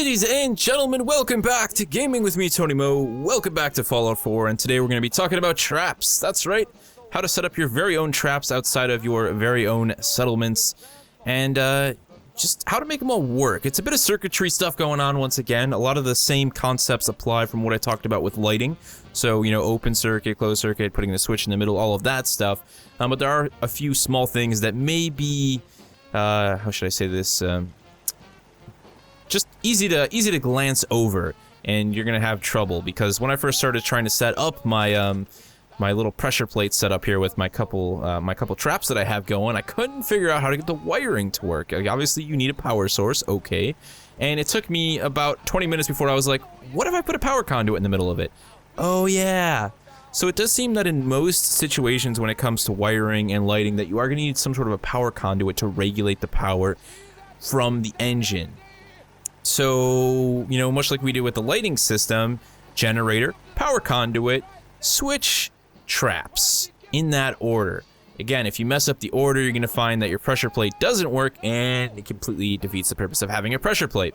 Ladies and gentlemen, welcome back to Gaming with me, Tony Mo. Welcome back to Fallout 4, and today we're going to be talking about traps. That's right, how to set up your very own traps outside of your very own settlements, and just how to make them all work. It's a bit of circuitry stuff going on once again. A lot of the same concepts apply from what I talked about with lighting. So, you know, open circuit, closed circuit, putting the switch in the middle, all of that stuff. But there are a few small things that may be, how should I say this, just easy to glance over, and you're gonna have trouble, because when I first started trying to set up my my little pressure plate setup here with my couple traps that I have going, I couldn't figure out how to get the wiring to work. Obviously, you need a power source, okay, and it took me about 20 minutes before I was like, what if I put a power conduit in the middle of it? Oh yeah. So it does seem that in most situations when it comes to wiring and lighting that you are gonna need some sort of a power conduit to regulate the power from the engine. So, you know, much like we did with the lighting system, generator, power conduit, switch, traps, in that order. Again, if you mess up the order, you're going to find that your pressure plate doesn't work, and it completely defeats the purpose of having a pressure plate.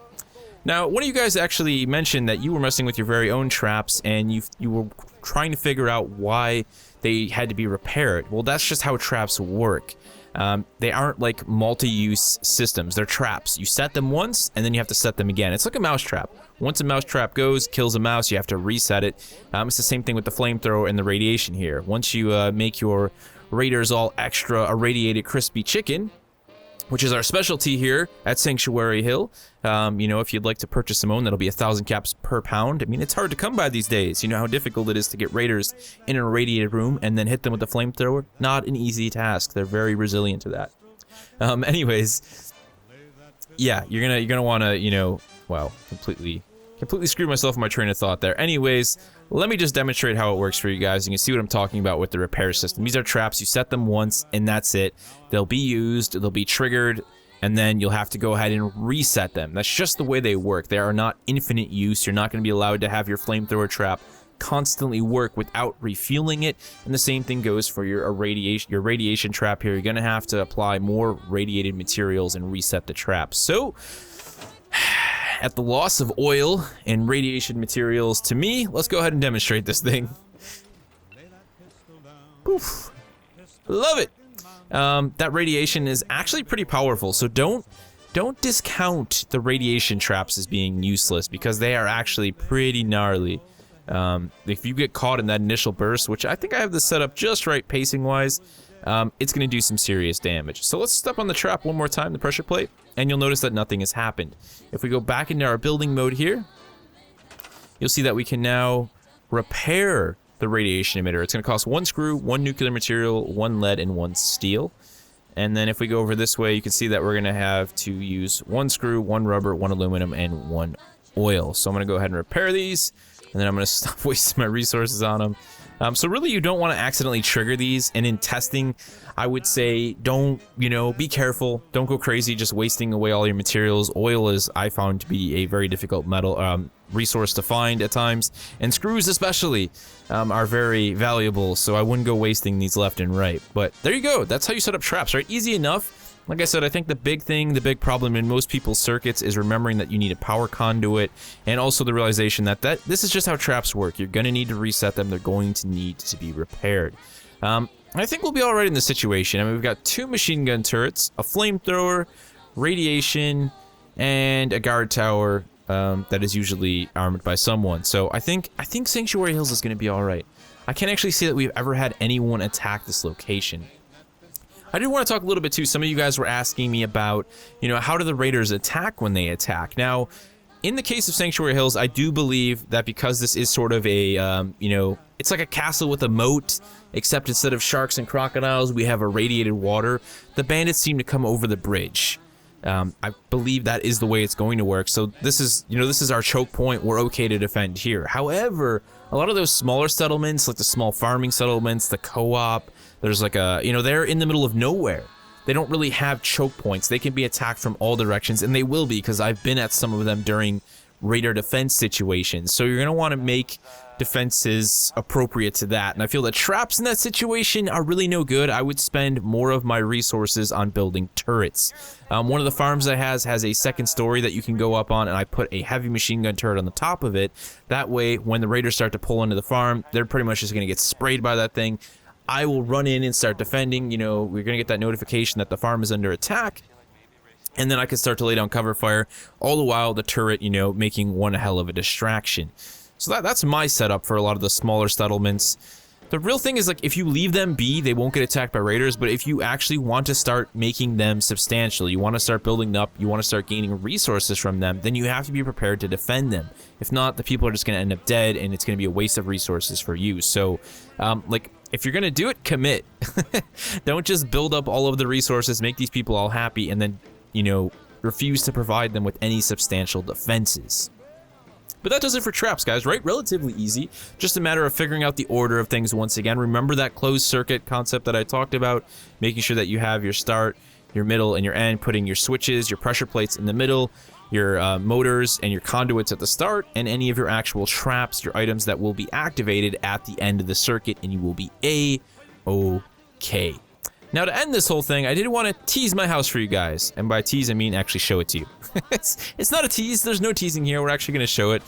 Now, one of you guys actually mentioned that you were messing with your very own traps, and you were trying to figure out why they had to be repaired. Well, that's just how traps work. They aren't like multi-use systems, they're traps. You set them once, and then you have to set them again. It's like a mouse trap. Once a mouse trap goes, kills a mouse, you have to reset it. It's the same thing with the flamethrower and the radiation here. Once you make your raiders all extra irradiated crispy chicken, which is our specialty here at Sanctuary Hill. You know, if you'd like to purchase some own, that'll be 1,000 caps per pound. I mean, it's hard to come by these days. You know how difficult it is to get raiders in an irradiated room and then hit them with the flamethrower? Not an easy task. They're very resilient to that. Anyways, yeah, you're gonna want to, you know, wow, completely screwed myself in my train of thought there. Anyways, let me just demonstrate how it works for you guys. You can see what I'm talking about with the repair system. These are traps. You set them once, and that's it. They'll be used, they'll be triggered, and then you'll have to go ahead and reset them. That's just the way they work. They are not infinite use. You're not going to be allowed to have your flamethrower trap constantly work without refueling it, and the same thing goes for your radiation trap here. You're going to have to apply more radiated materials and reset the trap. So, at the loss of oil and radiation materials to me, let's go ahead and demonstrate this thing. Poof. Love it. That radiation is actually pretty powerful, so don't discount the radiation traps as being useless, because they are actually pretty gnarly. If you get caught in that initial burst, which I think I have this set up just right pacing wise, it's going to do some serious damage. So let's step on the trap one more time, the pressure plate, and you'll notice that nothing has happened. If we go back into our building mode here, you'll see that we can now repair the radiation emitter. It's going to cost 1 screw, 1 nuclear material, 1 lead, and 1 steel. And then if we go over this way, you can see that we're going to have to use 1 screw, 1 rubber, 1 aluminum, and 1 oil. So I'm going to go ahead and repair these, and then I'm going to stop wasting my resources on them. So really, you don't want to accidentally trigger these, and in testing, I would say don't, you know, be careful. Don't go crazy just wasting away all your materials. Oil is, I found, to be a very difficult metal resource to find at times, and screws especially are very valuable, so I wouldn't go wasting these left and right. But there you go. That's how you set up traps, right? Easy enough. Like I said, I think the big problem in most people's circuits is remembering that you need a power conduit, and also the realization that this is just how traps work. You're going to need to reset them. They're going to need to be repaired. I think we'll be all right in this situation. I mean, we've got 2 machine gun turrets, a flamethrower, radiation, and a guard tower that is usually armed by someone. So I think Sanctuary Hills is going to be all right. I can't actually say that we've ever had anyone attack this location. I did want to talk a little bit too. Some of you guys were asking me about, you know, how do the raiders attack when they attack? Now, in the case of Sanctuary Hills, I do believe that because this is sort of a, you know, it's like a castle with a moat, except instead of sharks and crocodiles, we have irradiated water. The bandits seem to come over the bridge. I believe that is the way it's going to work. So this is, you know, this is our choke point. We're okay to defend here. However, a lot of those smaller settlements, like the small farming settlements, the co-op, there's like a, you know, they're in the middle of nowhere. They don't really have choke points. They can be attacked from all directions, and they will be, because I've been at some of them during raider defense situations. So you're going to want to make defenses appropriate to that. And I feel that traps in that situation are really no good. I would spend more of my resources on building turrets. One of the farms I has a second story that you can go up on, and I put a heavy machine gun turret on the top of it. That way, when the raiders start to pull into the farm, they're pretty much just going to get sprayed by that thing. I will run in and start defending. You know, we're going to get that notification that the farm is under attack. And then I can start to lay down cover fire, all the while the turret, you know, making one hell of a distraction. So that's my setup for a lot of the smaller settlements. The real thing is, like, if you leave them be, they won't get attacked by raiders, but if you actually want to start making them substantial, you want to start building up, you want to start gaining resources from them, then you have to be prepared to defend them. If not, the people are just going to end up dead, and it's going to be a waste of resources for you. So, like, if you're going to do it, commit. Don't just build up all of the resources, make these people all happy, and then, you know, refuse to provide them with any substantial defenses. But that does it for traps, guys, right? Relatively easy. Just a matter of figuring out the order of things once again. Remember that closed circuit concept that I talked about, making sure that you have your start, your middle, and your end, putting your switches, your pressure plates in the middle, your motors and your conduits at the start, and any of your actual traps, your items that will be activated at the end of the circuit, and you will be A-OK. Now, to end this whole thing, I did want to tease my house for you guys. And by tease, I mean actually show it to you. It's not a tease. There's no teasing here. We're actually going to show it.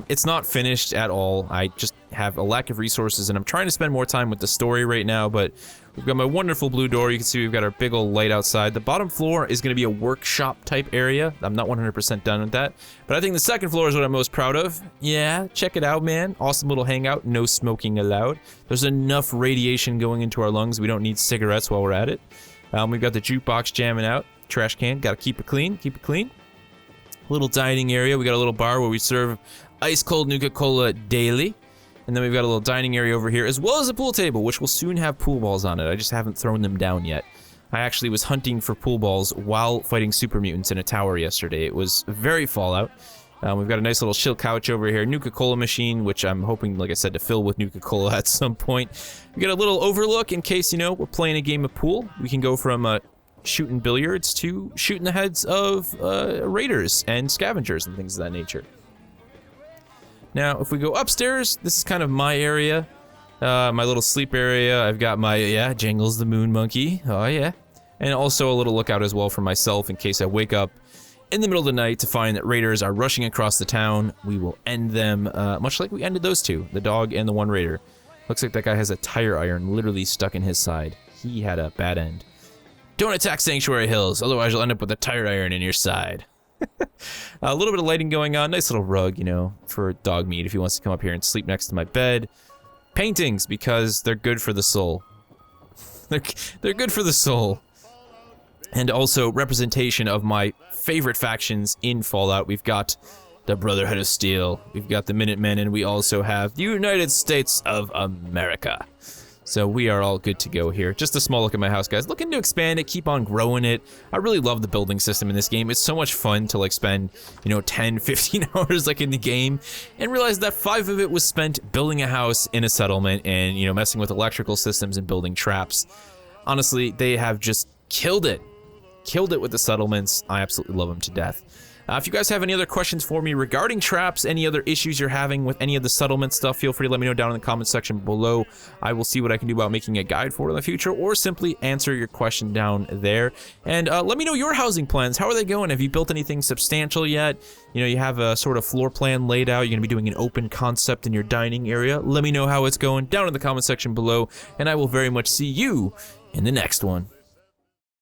It's not finished at all. I just have a lack of resources, and I'm trying to spend more time with the story right now, but we've got my wonderful blue door. You can see we've got our big old light outside. The bottom floor is going to be a workshop type area. I'm not 100% done with that, but I think the second floor is what I'm most proud of. Yeah, check it out, man. Awesome little hangout. No smoking allowed. There's enough radiation going into our lungs. We don't need cigarettes while we're at it. We've got the jukebox jamming out. Trash can. Got to keep it clean. Keep it clean. Little dining area. We got a little bar where we serve ice cold Nuka-Cola daily. And then we've got a little dining area over here, as well as a pool table, which will soon have pool balls on it. I just haven't thrown them down yet. I actually was hunting for pool balls while fighting super mutants in a tower yesterday. It was very Fallout. We've got a nice little chill couch over here, Nuka-Cola machine, which I'm hoping, like I said, to fill with Nuka-Cola at some point. We got a little overlook in case, you know, we're playing a game of pool. We can go from shooting billiards to shooting the heads of raiders and scavengers and things of that nature. Now, if we go upstairs, this is kind of my area, my little sleep area. I've got my, yeah, Jangles the Moon Monkey, oh yeah. And also a little lookout as well for myself in case I wake up in the middle of the night to find that raiders are rushing across the town. We will end them, much like we ended those two, the dog and the one raider. Looks like that guy has a tire iron literally stuck in his side. He had a bad end. Don't attack Sanctuary Hills, otherwise you'll end up with a tire iron in your side. A little bit of lighting going on. Nice little rug, you know, for dog meat if he wants to come up here and sleep next to my bed. Paintings, because they're good for the soul. They're good for the soul. And also representation of my favorite factions in Fallout. We've got the Brotherhood of Steel, we've got the Minutemen, and we also have the United States of America. So we are all good to go here. Just a small look at my house, guys. Looking to expand it, keep on growing it. I really love the building system in this game. It's so much fun to, like, spend, you know, 10, 15 hours, like, in the game, and realize that 5 of it was spent building a house in a settlement and, you know, messing with electrical systems and building traps. Honestly, they have just killed it. Killed it with the settlements. I absolutely love them to death. If you guys have any other questions for me regarding traps, any other issues you're having with any of the settlement stuff, feel free to let me know down in the comment section below. I will see what I can do about making a guide for it in the future, or simply answer your question down there. And let me know your housing plans. How are they going? Have you built anything substantial yet? You know, you have a sort of floor plan laid out. You're going to be doing an open concept in your dining area. Let me know how it's going down in the comment section below, and I will very much see you in the next one.